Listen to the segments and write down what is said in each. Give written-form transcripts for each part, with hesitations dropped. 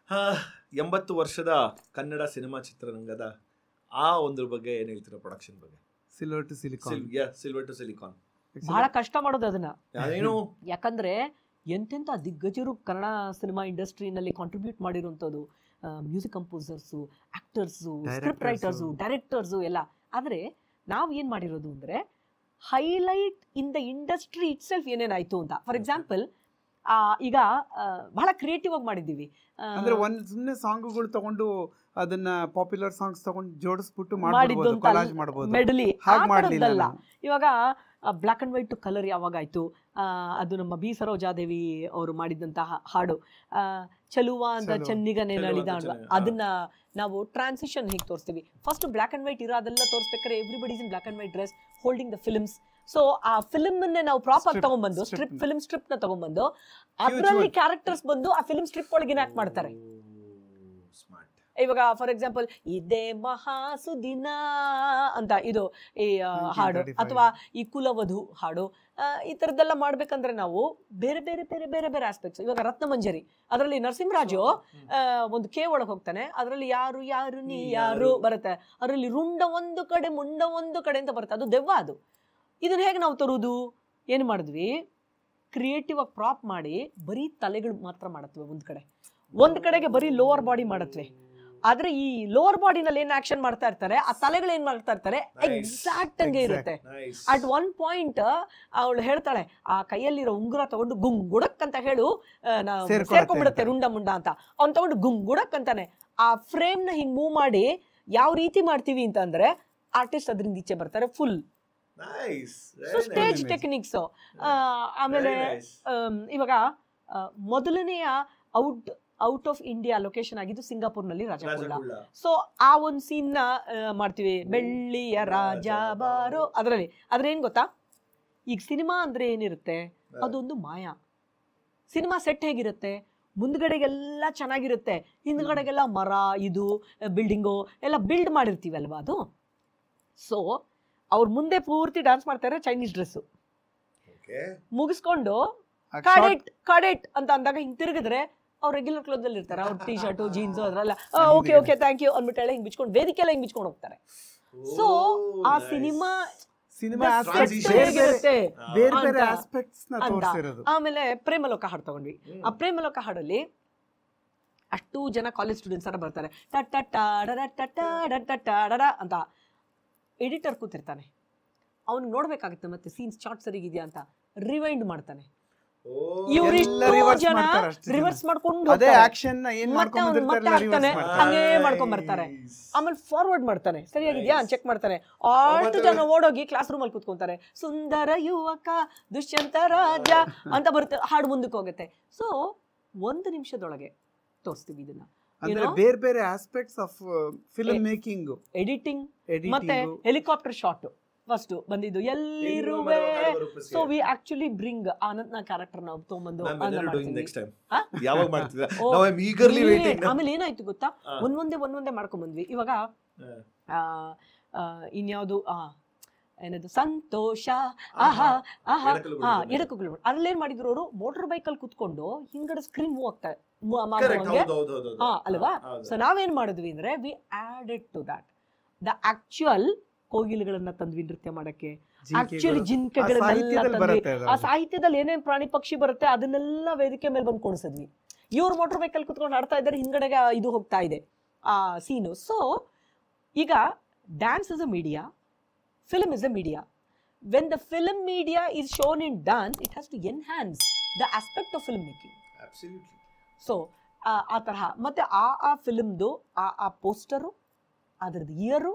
80 ವರ್ಷದ ಕನ್ನಡ ಸಿನಿಮಾ ಚಿತ್ರರಂಗದ ಆ ಒಂದ್ರ ಬಗ್ಗೆ ಏನ್ ಹೇಳ್ತೀರಾ? ಪ್ರೊಡಕ್ಷನ್ ಬಗ್ಗೆ. ಸಿಲ್ವರ್ ಟು ಸಿಲಿಕಾನ್ ಬಹಳ ಕಷ್ಟ ಮಾಡೋದು ಅದನ್ನ. ಯಾಕಂದ್ರೆ ಎಂತೆಂತ ದಿಗ್ಗಜರು ಕನ್ನಡ ಸಿನಿಮಾ ಇಂಡಸ್ಟ್ರಿನಲ್ಲಿ ಕಾಂಟ್ರಿಬ್ಯೂಟ್ ಮಾಡಿರುವಂಥದ್ದು, music composers, actors, script writers, directors ಎಲ್ಲ. ಆದರೆ ನಾವು ಏನು ಮಾಡಿರೋದು ಅಂದರೆ highlight in the industry itself ಏನೇನಾಯಿತು ಅಂತ. ಫಾರ್ ಎಕ್ಸಾಂಪಲ್ ಈಗ ಬಹಳ ಕ್ರಿಯೇಟಿವ್ ಆಗಿ ಮಾಡಿದ್ದೀವಿ. ಅಂದ್ರೆ ಒಂದು ಸುಮ್ಮನೆ ಸಾಂಗ್ಗಳು ತಗೊಂಡು ಅದನ್ನ ಪಾಪ್ಯುಲರ್ ಸಾಂಗ್ಸ್ ತಗೊಂಡು ಜೋಡಿಸ್ಬಿಟ್ಟು ಮೆಡಲಿ ಮಾಡಲಿಲ್ಲ. ಇವಾಗ black and white to colour ಯಾವಾಗಾಯ್ತು, ಅದು ನಮ್ಮ ಬಿ ಸರೋಜಾದೇವಿ ಅವರು ಮಾಡಿದಂತಹ ಹಾಡು ಚಲುವ ಅಂತ ಚೆನ್ನಿಗನೇ ನಳಿದ, ಅದನ್ನ ನಾವು ಟ್ರಾನ್ಸಿಷನ್ ಹೇಗೆ ತೋರಿಸ್ತೀವಿ. ಫಸ್ಟ್ ಬ್ಲ್ಯಾಕ್ ಅಂಡ್ ವೈಟ್ ಇರೋದೆಲ್ಲ ತೋರಿಸ್ಬೇಕಾದ್ರೆ everybody's in black and white dress holding the films. So ಆ ಫಿಲ್ಮ್ ಅನ್ನೇ ನಾವು ಪ್ರಾಪರ್ ತಗೊಂಡ್ಬಂದು ಫಿಲ್ಮ್ ಸ್ಟ್ರಿಪ್ ನ ತಗೊಂಡ್ಬಂದು ಅದರಲ್ಲಿ ಕ್ಯಾರೆಕ್ಟರ್ಸ್ ಬಂದು ಆ ಫಿಲ್ಮ್ ಸ್ಟ್ರಿಪ್ ಒಳಗೆ ಇನ್ಯಾಕ್ಟ್ ಮಾಡ್ತಾರೆ. ಇವಾಗ ಫಾರ್ ಎಕ್ಸಾಂಪಲ್ ಇದೇ ಮಹಾಸುದಿನ ಅಂತ ಇದು ಈ ಹಾಡು, ಅಥವಾ ಈ ಕುಲವಧು ಹಾಡು, ಈ ತರದ್ದೆಲ್ಲ ಮಾಡ್ಬೇಕಂದ್ರೆ ನಾವು ಬೇರೆ ಬೇರೆ ಬೇರೆ ಬೇರೆ ಬೇರೆ ಆಸ್ಪೆಕ್ಟ್ಸ್. ಇವಾಗ ರತ್ನಮಂಜರಿ ಅದರಲ್ಲಿ ನರಸಿಂಹರಾಜು ಒಂದು ಕೆ ಒಳಗೆ ಹೋಗ್ತಾನೆ, ಅದರಲ್ಲಿ ಯಾರು ಯಾರು ನೀ ಯಾರು ಬರುತ್ತೆ, ಅದರಲ್ಲಿ ರುಂಡ ಒಂದು ಕಡೆ ಮುಂಡ ಒಂದು ಕಡೆ ಅಂತ ಬರುತ್ತೆ, ಅದು ದೆವ್ವ. ಅದು ಇದನ್ನ ಹೇಗೆ ನಾವು ತರುವುದು? ಏನು ಮಾಡಿದ್ವಿ, ಕ್ರಿಯೇಟಿವ್ ಆಗಿ ಪ್ರಾಪ್ ಮಾಡಿ ಬರೀ ತಲೆಗಳು ಮಾತ್ರ ಮಾಡತ್ವೆ ಒಂದ್ ಕಡೆಗೆ ಬರೀ ಲೋವರ್ ಬಾಡಿ ಮಾಡತ್ವೆ. ಆದ್ರೆ ಈ ಲೋವರ್ ಬಾಡಿನಲ್ಲಿ ಏನ್ ಆಕ್ಷನ್ ಮಾಡ್ತಾ ಇರ್ತಾರೆ, ಆ ತಲೆಗಳು ಏನ್ ಮಾಡ್ತಾ ಇರ್ತಾರೆ ಎಕ್ಸಾಕ್ಟ್ ಹಂಗೆ ಇರುತ್ತೆ. ಅಟ್ ಒನ್ ಪಾಯಿಂಟ್ ಅವಳು ಹೇಳ್ತಾಳೆ, ಆ ಕೈಯಲ್ಲಿರೋ ಉಂಗುರ ತಗೊಂಡು ಗುಂಗುಡಕ್ ಅಂತ ಹೇಳು ಸೇರ್ಕೊಂಡ್ಬಿಡುತ್ತೆ ರುಂಡ ಮುಂಡ ಅಂತ. ಅವ್ನ್ ತಗೊಂಡು ಗುಂಗುಡಕ್ ಅಂತಾನೆ. ಆ ಫ್ರೇಮ್ ನ ಹಿಂಗ್ ಮೂವ್ ಮಾಡಿ ಯಾವ ರೀತಿ ಮಾಡ್ತೀವಿ ಅಂತ ಅಂದ್ರೆ ಆರ್ಟಿಸ್ಟ್ ಅದರಿಂದ ಈಚೆ ಬರ್ತಾರೆ ಫುಲ್. Stage techniques. ಆಮೇಲೆ ಇವಾಗ ಮೊದಲನೆಯ ಔಟ್ ಆಫ್ ಇಂಡಿಯಾ ಲೊಕೇಶನ್ ಆಗಿದ್ದು ಸಿಂಗಾಪುರ್ನಲ್ಲಿ ರಾಜಗುಳ್ಳ. ಸೊ ಆ ಒಂದು ಸೀನ್ ನ ಮಾಡ್ತೀವಿ, ಬೆಳ್ಳಿಯ ರಾಜ ಬಾರೋ. ಅದರಲ್ಲಿ ಏನ್ ಗೊತ್ತಾ, ಈಗ ಸಿನಿಮಾ ಅಂದ್ರೆ ಏನಿರುತ್ತೆ, ಅದೊಂದು ಮಾಯಾ. ಸಿನಿಮಾ ಸೆಟ್ ಹೇಗಿರುತ್ತೆ, ಮುಂದ್ಗಡೆಗೆಲ್ಲ ಚೆನ್ನಾಗಿರುತ್ತೆ, ಹಿಂದ್ಗಡೆಗೆಲ್ಲ ಮರ, ಇದು ಬಿಲ್ಡಿಂಗು ಎಲ್ಲ ಬಿಲ್ಡ್ ಮಾಡಿರ್ತೀವಿ ಅಲ್ವಾ ಅದು. ಸೊ ಅವ್ರ ಮುಂದೆ ಪೂರ್ತಿ ಡ್ಯಾನ್ಸ್ ಮಾಡ್ತಾರೆ, ಚೈನೀಸ್ ಡ್ರೆಸ್ ಮುಗಿಸ್ಕೊಂಡು ಕಾಡೆಟ್ ಅಂತ ಅಂದಾಗ ಹಿಂಗ್ ತಿರುಗಿದ್ರೆ ಅವ್ರು ರೆಗ್ಯುಲರ್ ಕ್ಲೋತ್ ಅಲ್ಲಿ ಇರ್ತಾರೆ, ಅವ್ರ ಟಿ ಶರ್ಟು ಜೀನ್ಸ್ ಅದ್ರಲ್ಲ ಓಕೆ ಥ್ಯಾಂಕ್ ಯು ಅಂದ್ಬಿಟ್ಟು ಹಿಂಗ್ ಬಿಚ್ಕೊಂಡು ವೇದಿಕೆ ಎಲ್ಲ ಹಿಂಗ್ ಬಿಚ್ಕೊಂಡು ಹೋಗ್ತಾರೆ. ಸೊ ಆ ಸಿನಿಮಾ ಆಮೇಲೆ ಪ್ರೇಮಲೋಕ ಹಾಡು ತಗೊಂಡ್ವಿ. ಆ ಪ್ರೇಮಲೋಕ ಹಾಡಲ್ಲಿ ಅಷ್ಟು ಜನ ಕಾಲೇಜ್ ಸ್ಟೂಡೆಂಟ್ಸ್ ಎಲ್ಲ ಬರ್ತಾರೆ, ಅಂತ ಎಡಿಟರ್ ಕೂತಿರ್ತಾನೆ. ಅವ್ನು ನೋಡ್ಬೇಕಾಗುತ್ತೆ ಮತ್ತೆ ಸೀನ್ಸ್ ಶಾರ್ಟ್ ಸರಿಗಿದ್ಯಾ ಅಂತ ರಿವೈಂಡ್ ಮಾಡ್ತಾನೆ. ಜನ ರಿವರ್ಸ್ ಮಾಡ್ಕೊಂಡು ಹಂಗೇ ಮಾಡ್ಕೊಂಡ್ ಬರ್ತಾರೆ. ಆಮೇಲೆ ಫಾರ್ವರ್ಡ್ ಮಾಡ್ತಾನೆ, ಸರಿಯಾಗಿದ್ಯಾ ಚೆಕ್ ಮಾಡ್ತಾನೆ. ಅಷ್ಟು ಜನ ಓಡೋಗಿ ಕ್ಲಾಸ್ ರೂಮ್ ಅಲ್ಲಿ ಕುತ್ಕೊಂತಾರೆ, ಸುಂದರ ಯುವಕ ದುಷ್ಯಂತ ರಾಜ ಅಂತ ಬರುತ್ತೆ, ಹಾಡು ಮುಂದಕ್ಕೆ ಹೋಗುತ್ತೆ. ಸೊ 1 ನಿಮಿಷದೊಳಗೆ ತೋರಿಸ್ತೀವಿ ಇದನ್ನ. ಬೇರೆ ಬೇರೆ aspects of film making, editing ಮತ್ತೆ ಹೆಲಿಕಾಪ್ಟರ್ ಶಾಟ್ ಫಸ್ಟ್ ಬಂದಿದ್ದು ಎಲ್ಲಿರುವೆ. ಸೊ ವಿ ಆಕ್ಚುಲಿ ಬ್ರಿಂಗ್ ಆನಂದ್ನ ಕ್ಯಾರೆಕ್ಟರ್ ನಾವು ತಗೊಂಡ್ಬಂದು ಆಮೇಲೆ ಏನಾಯ್ತು ಗೊತ್ತಾ, ಒಂದೊಂದೇ ಮಾಡ್ಕೊಂಡ್ ಬಂದ್ವಿ. ಇವಾಗ ಇನ್ಯಾವುದು ಏನದು ಸಂತೋಷ ಎಡಕುಗಳು, ಅಲ್ಲೇನ್ ಮಾಡಿದ್ರು ಅವರು ಮೋಟರ್ ಬೈಕಲ್ಲಿ ಕುತ್ಕೊಂಡು ಹಿಂಗಡೆ ಸ್ಕ್ರೀನ್ ಮೂವ್ ಆಗ್ತಾರೆ ಅಲ್ವಾ. ಸೊ ನಾವೇನ್ ಮಾಡಿದ್ವಿ ಅಂದ್ರೆ we added to that the actual ಕೋಗಿಲೆಗಳನ್ನ ತಂದ್ವಿ ನೃತ್ಯ ಮಾಡಕ್ಕೆ, ಆಕ್ಚುಲಿ ಜಿಂಕೆಗಳನ್ನೆಲ್ಲ ತಂದ್ವಿ. ಆ ಸಾಹಿತ್ಯದಲ್ಲಿ ಏನೇನ್ ಪ್ರಾಣಿ ಪಕ್ಷಿ ಬರುತ್ತೆ ಅದನ್ನೆಲ್ಲ ವೇದಿಕೆ ಮೇಲೆ ಬಂದು ಕೊಡಿಸಿದ್ವಿ. ಇವ್ರು ಮೋಟರ್ ಬೈಕಲ್ಲಿ ಕುತ್ಕೊಂಡು ಆಡ್ತಾ ಇದ್ದಾರೆ, ಹಿಂದ್ಗಡೆಗೆ ಇದು ಹೋಗ್ತಾ ಇದೆ ಆ ಸೀನು. ಸೊ ಈಗ dance is a media, film is a media. When the film media is shown in dance, it has to enhance the aspect of filmmaking. Absolutely. So ಆ ತರಹ ಮತ್ತೆ ಆ ಫಿಲ್ಮ್ದು ಆ ಪೋಸ್ಟರು, ಅದರದ್ದು ಇಯರು,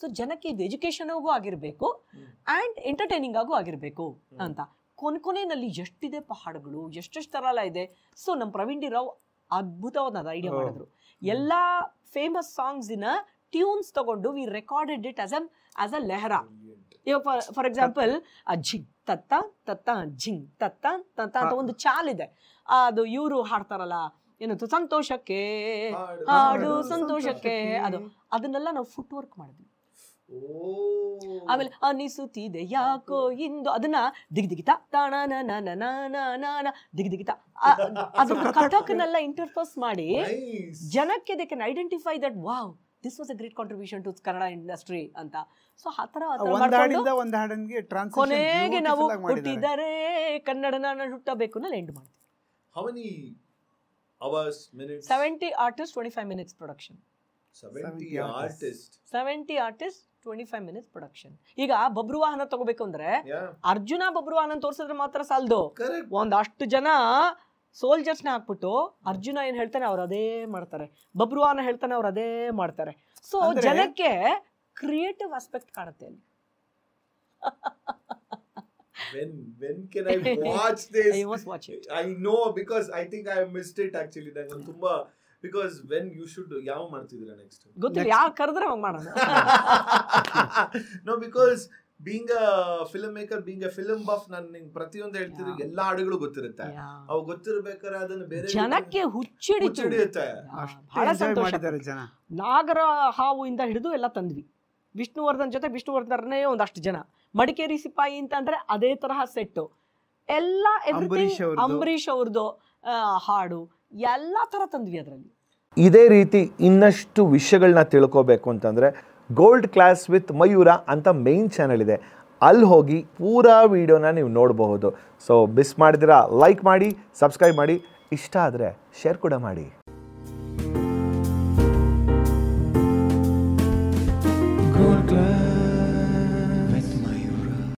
ಸೊ ಜನಕ್ಕೆ ಇದು ಎಜುಕೇಶನ್ ಆಗೂ ಆಗಿರಬೇಕು ಆ್ಯಂಡ್ ಎಂಟರ್ಟೈನಿಂಗ್ ಆಗೂ ಆಗಿರಬೇಕು ಅಂತ. ಕೊನೆಯಲ್ಲಿ ಎಷ್ಟಿದೆ ಹಾಡುಗಳು, ಎಷ್ಟೆಷ್ಟು ಥರ ಎಲ್ಲ ಇದೆ. ಸೊ ನಮ್ಮ ಪ್ರವೀಣ್ ಡಿ ರಾವ್ ಅದ್ಭುತವಾದ ಐಡಿಯಾ ಮಾಡಿದ್ರು. ಎಲ್ಲ ಫೇಮಸ್ ಸಾಂಗ್ಸಿನ ಟ್ಯೂನ್ಸ್ ತಗೊಂಡು we recorded it as a lehra. ಇವಾಗ ಫಾರ್ ಎಕ್ಸಾಂಪಲ್ ಜಿಂಗ್ ತತ್ತ ತತ್ತ ಜಿಂಗ್ ತತ್ತ ತತ್ತ ಅಂತ ಒಂದು ಚಾಲಿದೆ, ಅದು ಇವರು ಹಾಡ್ತಾರಲ್ಲ ಏನಂತ ಸಂತೋಷಕ್ಕೆ ಹಾಡು ಸಂತೋಷಕ್ಕೆ, ಅದನ್ನೆಲ್ಲ ನಾವು ಫುಟ್ ವರ್ಕ್ ಮಾಡಿದ್ವಿ. ಆಮೇಲೆ ಅನಿಸುತ್ತಿದೆ ಯಾಕೋ ಇಂದು ಅದನ್ನ ದಿಗ್ದಿಗಿತ ದಿಗ್ದಿಗಿತ ಅದ್ರ ಕಥಕ್ನೆಲ್ಲ ಇಂಟರ್ಫೋಸ್ ಮಾಡಿ ಜನಕ್ಕೆ they can identify that wow this was a great contribution to Kannada industry ಅಂತ. ಸೊ ಆ ಥರ ಕೊನೆಗೆ ನಾವು ಹುಟ್ಟಿದರೆ ಕನ್ನಡ ನಾನು ಹುಟ್ಟಬೇಕು ನಲ್ಲಿ ಎಂಡ್ ಮಾಡ್ತೀವಿ. How many hours, minutes? 70 artists, 25 minutes production. 70 artists. 70 artists, 25 minutes production. ಈಗ ಬಬ್ರುವಾಹನ ತಗೋಬೇಕು ಅಂದ್ರೆ ಅರ್ಜುನ ಬಬ್ರುವಾಹನ ತೋರಿಸಿದ್ರೆ ಮಾತ್ರ ಸಾಲದು. ಒಂದಷ್ಟು ಜನ ಸೋಲ್ಜರ್ಸ್ನ ಹಾಕ್ಬಿಟ್ಟು ಅರ್ಜುನ ಏನ್ ಹೇಳ್ತಾನೆ ಅವ್ರು ಅದೇ ಮಾಡ್ತಾರೆ, ಬಬ್ರುವಾಹನ ಹೇಳ್ತಾನೆ ಅವ್ರು ಅದೇ ಮಾಡ್ತಾರೆ. ಸೊ ಜನಕ್ಕೆ ಕ್ರಿಯೇಟಿವ್ ಆಸ್ಪೆಕ್ಟ್ ಕಾಣುತ್ತೆ ಅಲ್ಲಿ. When can I watch this? I must watch it. I know because I think I missed it actually. Nange ತುಂಬಾ because when you should ಯಾವ ಮಾಡ್ತಿದ್ದೀರಾ next? ಗೊತ್ತಿಲ್ಲ, ಯಾರು ಕರೆದ್ರೆ ಅವಾಗ ಮಾಡೋಣ. No, because being a filmmaker, being a film buff, ನಾನು ನಿಂಗೆ ಪ್ರತಿಯೊಂದು ಹೇಳ್ತಿದ್ರು ಎಲ್ಲಾ ಹಾಡುಗಳು ಗೊತ್ತಿರುತ್ತೆ. ಅವು ಗೊತ್ತಿರಬೇಕಾದ್ರೆ ಅದನ್ನ ಬೇರೆ ಜನಕ್ಕೆ ಹುಚ್ಚಿಡಿಯುತ್ತೆ. ಬಹಳ ಸಂತೋಷ. ನಾಗರ ಹಾವು ಇಂದ ಹಿಡಿದು ಎಲ್ಲ ತಂದ್ವಿ. ವಿಷ್ಣುವರ್ಧನ್ ಜೊತೆ ವಿಷ್ಣುವರ್ಧನ್ನೇ ಒಂದಷ್ಟು ಜನ, ಮಡಿಕೇರಿ ಸಿಪಾಯಿ ಅಂತ ಅಂದ್ರೆ ಅದೇ ತರಹ ಸೆಟ್ಟು ಎಲ್ಲ, ಅಂಬರೀಷ್ ಅವ್ರದ್ದು ಹಾಡು ಎಲ್ಲ ತರ ತಂದ್ವಿ ಅದರಲ್ಲಿ. ಇದೇ ರೀತಿ ಇನ್ನಷ್ಟು ವಿಷಯಗಳನ್ನ ತಿಳ್ಕೋಬೇಕು ಅಂತಂದ್ರೆ ಗೋಲ್ಡ್ ಕ್ಲಾಸ್ ವಿತ್ ಮಯೂರ ಅಂತ ಮೇನ್ ಚಾನಲ್ ಇದೆ, ಅಲ್ಲಿ ಹೋಗಿ ಪೂರಾ ವಿಡಿಯೋನ ನೀವು ನೋಡಬಹುದು. ಸೊ ಮಿಸ್ ಮಾಡಿದಿರಾ ಲೈಕ್ ಮಾಡಿ, ಸಬ್ಸ್ಕ್ರೈಬ್ ಮಾಡಿ, ಇಷ್ಟ ಆದರೆ ಶೇರ್ ಕೂಡ ಮಾಡಿ.